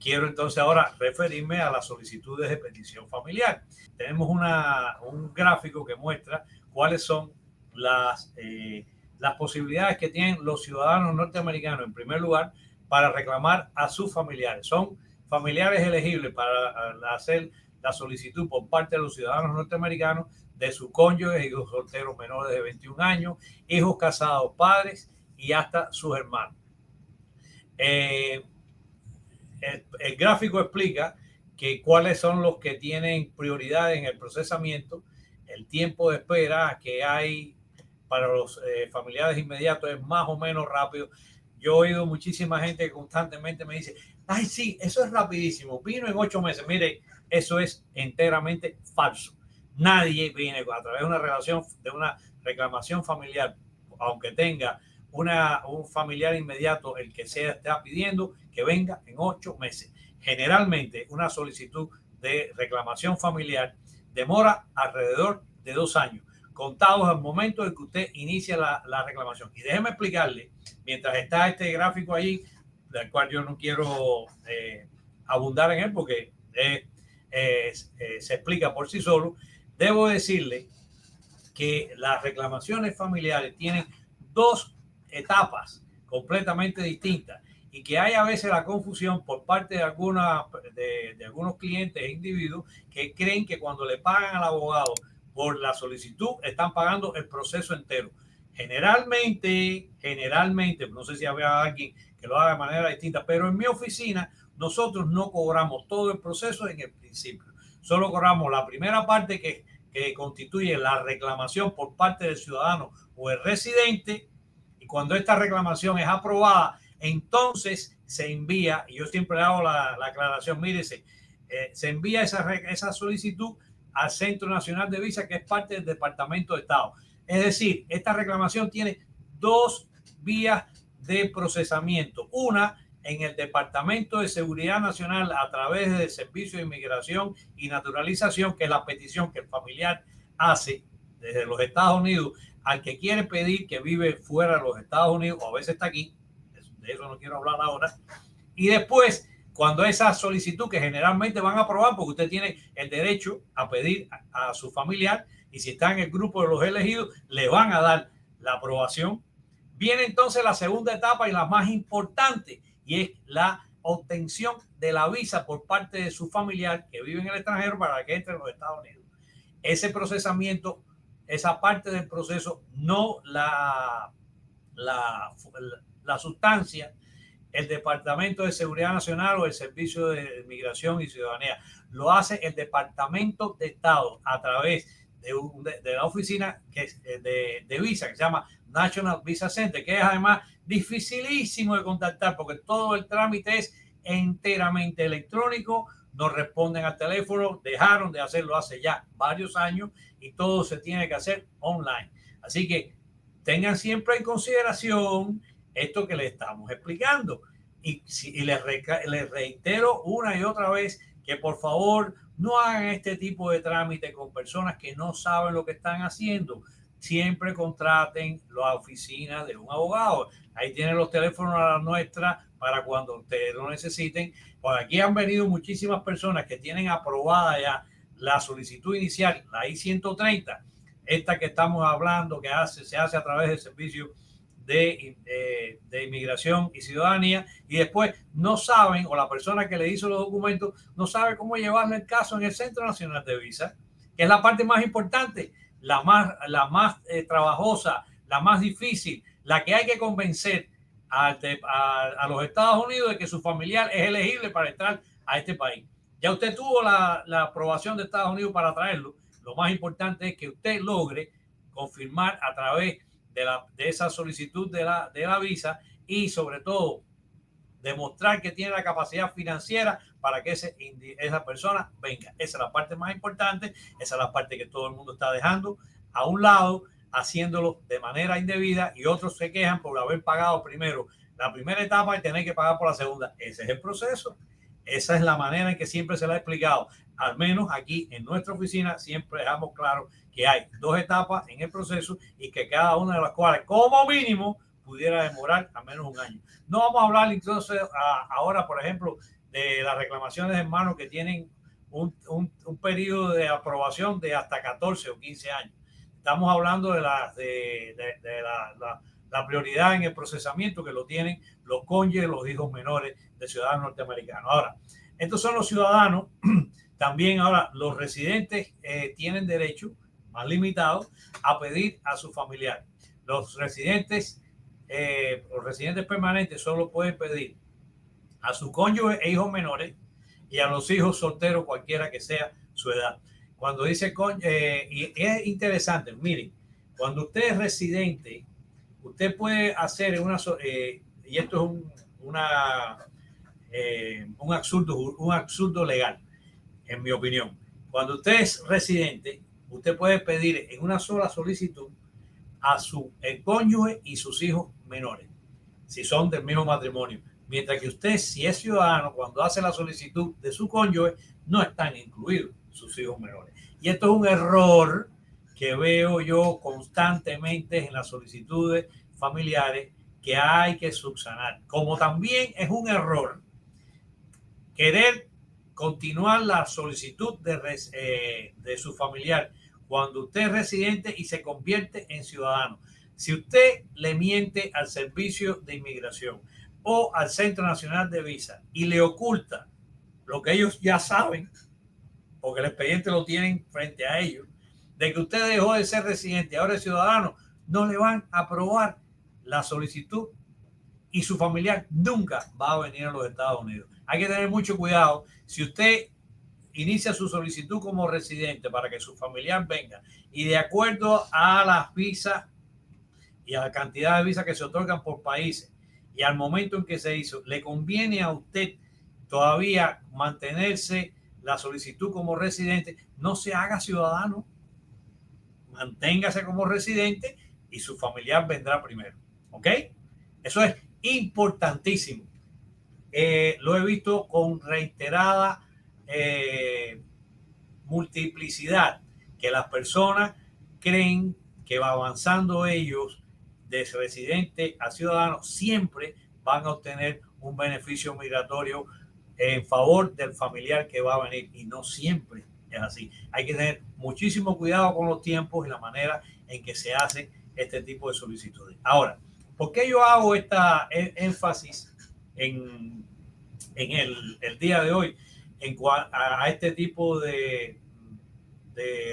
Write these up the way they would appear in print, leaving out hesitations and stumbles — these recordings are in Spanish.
quiero entonces ahora referirme a las solicitudes de petición familiar. Tenemos un gráfico que muestra cuáles son las posibilidades que tienen los ciudadanos norteamericanos, en primer lugar, para reclamar a sus familiares. Son familiares elegibles para hacer la solicitud por parte de los ciudadanos norteamericanos de su cónyuge, hijos solteros menores de 21 años, hijos casados, padres y hasta sus hermanos. El gráfico explica que cuáles son los que tienen prioridad en el procesamiento, el tiempo de espera que hay para los familiares inmediatos es más o menos rápido. Yo he oído muchísima gente que constantemente me dice, ay, sí, eso es rapidísimo, vino en 8 meses. Mire, eso es enteramente falso. Nadie viene a través de una reclamación familiar, aunque tenga un familiar inmediato, el que sea está pidiendo que venga en 8 meses. Generalmente una solicitud de reclamación familiar demora alrededor de 2 años, contados al momento en que usted inicia la reclamación. Y déjeme explicarle, mientras está este gráfico ahí, del cual yo no quiero abundar en él porque se explica por sí solo, debo decirle que las reclamaciones familiares tienen 2 etapas completamente distintas y que hay a veces la confusión por parte de algunos clientes e individuos que creen que cuando le pagan al abogado por la solicitud están pagando el proceso entero. Generalmente, no sé si había alguien que lo haga de manera distinta, pero en mi oficina nosotros no cobramos todo el proceso en el principio. Solo cobramos la primera parte que constituye la reclamación por parte del ciudadano o el residente, y cuando esta reclamación es aprobada, entonces se envía, y yo siempre hago la aclaración, mírese, se envía esa solicitud al Centro Nacional de Visa, que es parte del Departamento de Estado. Es decir, esta reclamación tiene 2 vías de procesamiento. Una en el Departamento de Seguridad Nacional a través del Servicio de Inmigración y Naturalización, que es la petición que el familiar hace desde los Estados Unidos al que quiere pedir, que vive fuera de los Estados Unidos o a veces está aquí. De eso no quiero hablar ahora. Y después, cuando esa solicitud, que generalmente van a aprobar porque usted tiene el derecho a pedir a su familiar, y si está en el grupo de los elegidos, le van a dar la aprobación. Viene entonces la segunda etapa y la más importante, y es la obtención de la visa por parte de su familiar que vive en el extranjero para que entre en los Estados Unidos. Ese procesamiento, esa parte del proceso, no la sustancia, el Departamento de Seguridad Nacional o el Servicio de Migración y Ciudadanía. Lo hace el Departamento de Estado a través de la oficina de visa, que se llama National Visa Center, que es además dificilísimo de contactar porque todo el trámite es enteramente electrónico. Nos responden al teléfono, dejaron de hacerlo hace ya varios años y todo se tiene que hacer online. Así que tengan siempre en consideración esto que les estamos explicando. Y les reitero una y otra vez que por favor no hagan este tipo de trámite con personas que no saben lo que están haciendo. Siempre contraten la oficina de un abogado. Ahí tienen los teléfonos a la nuestra para cuando ustedes lo necesiten. Por aquí han venido muchísimas personas que tienen aprobada ya la solicitud inicial, la I-130, esta que estamos hablando, que se hace a través del Servicio de Inmigración y Ciudadanía, y después no saben, o la persona que le hizo los documentos no sabe cómo llevarle el caso en el Centro Nacional de Visa, que es la parte más importante, la más trabajosa, la más difícil, la que hay que convencer a los Estados Unidos de que su familiar es elegible para entrar a este país. Ya usted tuvo la aprobación de Estados Unidos para traerlo. Lo más importante es que usted logre confirmar a través de esa solicitud de la visa, y sobre todo demostrar que tiene la capacidad financiera para que esa persona venga. Esa es la parte más importante, esa es la parte que todo el mundo está dejando a un lado, haciéndolo de manera indebida, y otros se quejan por haber pagado primero la primera etapa y tener que pagar por la segunda. Ese es el proceso. Esa es la manera en que siempre se la he explicado. Al menos aquí en nuestra oficina siempre dejamos claro que hay 2 etapas en el proceso y que cada una de las cuales como mínimo pudiera demorar al menos 1 año. No vamos a hablar entonces ahora, por ejemplo, de las reclamaciones de hermanos que tienen un periodo de aprobación de hasta 14 o 15 años. Estamos hablando de la prioridad en el procesamiento que lo tienen los cónyuges, los hijos menores de ciudadanos norteamericanos. Ahora, estos son los ciudadanos. También ahora los residentes tienen derecho, más limitado, a pedir a su familiar. Los residentes permanentes solo pueden pedir a su cónyuge e hijos menores y a los hijos solteros, cualquiera que sea su edad. Cuando dice y es interesante, miren, cuando usted es residente, usted puede hacer y esto es un absurdo legal, en mi opinión. Cuando usted es residente, usted puede pedir en una sola solicitud a su cónyuge y sus hijos menores, si son del mismo matrimonio. Mientras que usted, si es ciudadano, cuando hace la solicitud de su cónyuge, no están incluidos sus hijos menores. Y esto es un error que veo yo constantemente en las solicitudes familiares que hay que subsanar. Como también es un error querer continuar la solicitud de su familiar cuando usted es residente y se convierte en ciudadano. Si usted le miente al Servicio de Inmigración o al Centro Nacional de Visa y le oculta lo que ellos ya saben, porque el expediente lo tienen frente a ellos, de que usted dejó de ser residente y ahora es ciudadano, no le van a aprobar la solicitud y su familiar nunca va a venir a los Estados Unidos. Hay que tener mucho cuidado. Si usted inicia su solicitud como residente para que su familiar venga y de acuerdo a las visas y a la cantidad de visas que se otorgan por países y al momento en que se hizo, le conviene a usted todavía mantenerse la solicitud como residente, no se haga ciudadano, manténgase como residente y su familiar vendrá primero. ¿Ok? Eso es importantísimo. Lo he visto con reiterada multiplicidad, que las personas creen que va avanzando ellos de residente a ciudadano, siempre van a obtener un beneficio migratorio en favor del familiar que va a venir, y no siempre es así. Hay que tener muchísimo cuidado con los tiempos y la manera en que se hace este tipo de solicitudes. Ahora, ¿por qué yo hago esta énfasis en el día de hoy a este tipo de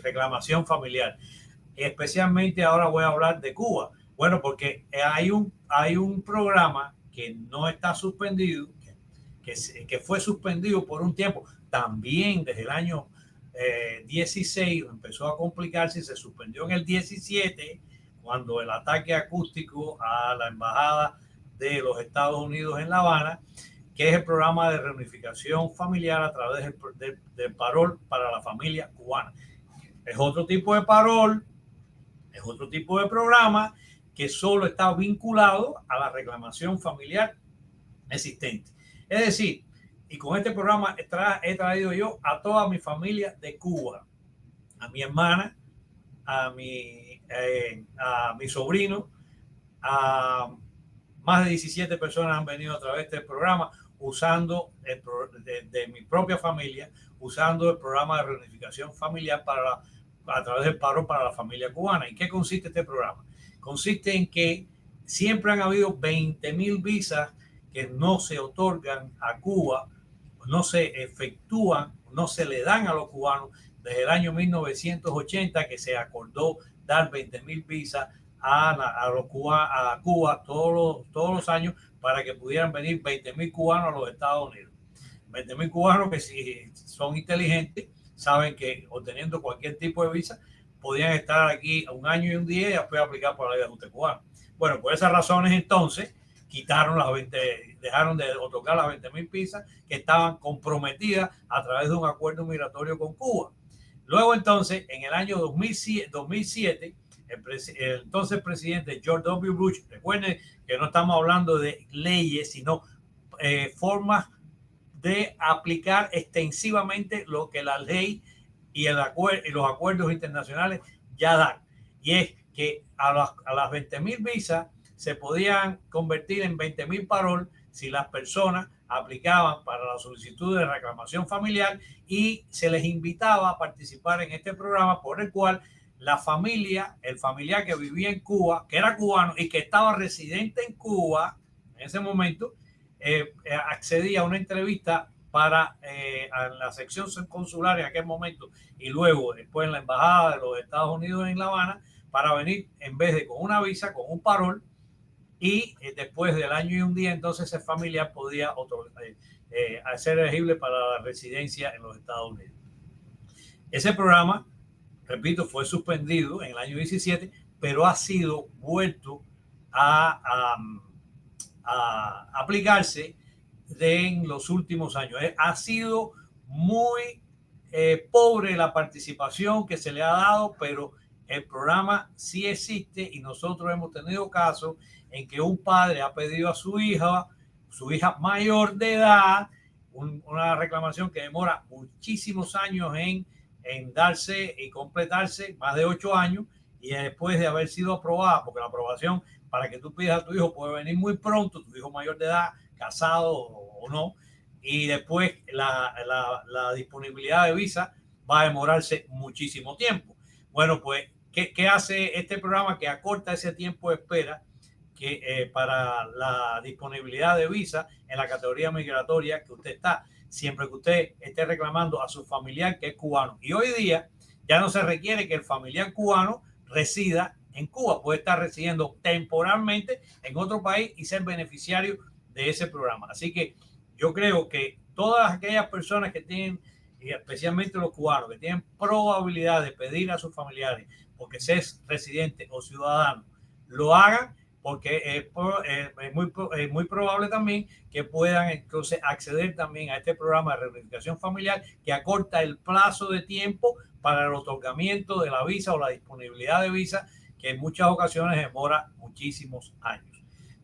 reclamación familiar? Especialmente ahora voy a hablar de Cuba. Bueno, porque hay un programa que no está suspendido, que fue suspendido por un tiempo, también desde el año 16 empezó a complicarse y se suspendió en el 17 cuando el ataque acústico a la embajada de los Estados Unidos en La Habana, que es el programa de reunificación familiar a través del parol para la familia cubana. Es otro tipo de parol, es otro tipo de programa que solo está vinculado a la reclamación familiar existente. Es decir, y con este programa he traído yo a toda mi familia de Cuba, a mi hermana, a mi sobrino, a más de 17 personas han venido a través del programa usando de mi propia familia, usando el programa de reunificación familiar a través del paro para la familia cubana. ¿En qué consiste este programa? Consiste en que siempre han habido 20,000 visas que no se otorgan a Cuba, no se efectúan, no se le dan a los cubanos desde el año 1980, que se acordó dar 20,000 visas a Cuba todos los años para que pudieran venir 20,000 cubanos a los Estados Unidos. 20,000 cubanos que, si son inteligentes, saben que obteniendo cualquier tipo de visa podían estar aquí un año y un día y después aplicar por la ley de ajuste cubano. Bueno, por esas razones entonces dejaron de otorgar las 20,000 visas que estaban comprometidas a través de un acuerdo migratorio con Cuba. Luego entonces, en el año 2007 el entonces presidente George W. Bush, recuerden que no estamos hablando de leyes, sino formas de aplicar extensivamente lo que la ley y los acuerdos internacionales ya dan. Y es que a las 20,000 visas se podían convertir en 20,000 parol si las personas aplicaban para la solicitud de reclamación familiar y se les invitaba a participar en este programa por el cual la familia, el familiar que vivía en Cuba, que era cubano y que estaba residente en Cuba en ese momento, accedía a una entrevista para a la sección consular en aquel momento y luego después en la embajada de los Estados Unidos en La Habana para venir en vez de con una visa, con un parol, y después del año y un día entonces ese familiar podía ser elegible para la residencia en los Estados Unidos. Ese programa, repito, fue suspendido en el año 17, pero ha sido vuelto a aplicarse en los últimos años. Ha sido muy pobre la participación que se le ha dado, pero el programa sí existe y nosotros hemos tenido casos en que un padre ha pedido a su hija mayor de edad, una reclamación que demora muchísimos años en darse y completarse, más de 8 años, y después de haber sido aprobada, porque la aprobación para que tú pidas a tu hijo puede venir muy pronto, tu hijo mayor de edad, casado o no, y después la disponibilidad de visa va a demorarse muchísimo tiempo. Bueno, pues, ¿qué hace este programa que acorta ese tiempo de espera para la disponibilidad de visa en la categoría migratoria que usted está, siempre que usted esté reclamando a su familiar que es cubano? Y hoy día ya no se requiere que el familiar cubano resida en Cuba, puede estar residiendo temporalmente en otro país y ser beneficiario de ese programa. Así que yo creo que todas aquellas personas que tienen, y especialmente los cubanos, que tienen probabilidad de pedir a sus familiares porque es residente o ciudadano, lo hagan, porque es muy probable también que puedan entonces acceder también a este programa de reunificación familiar que acorta el plazo de tiempo para el otorgamiento de la visa o la disponibilidad de visa, que en muchas ocasiones demora muchísimos años.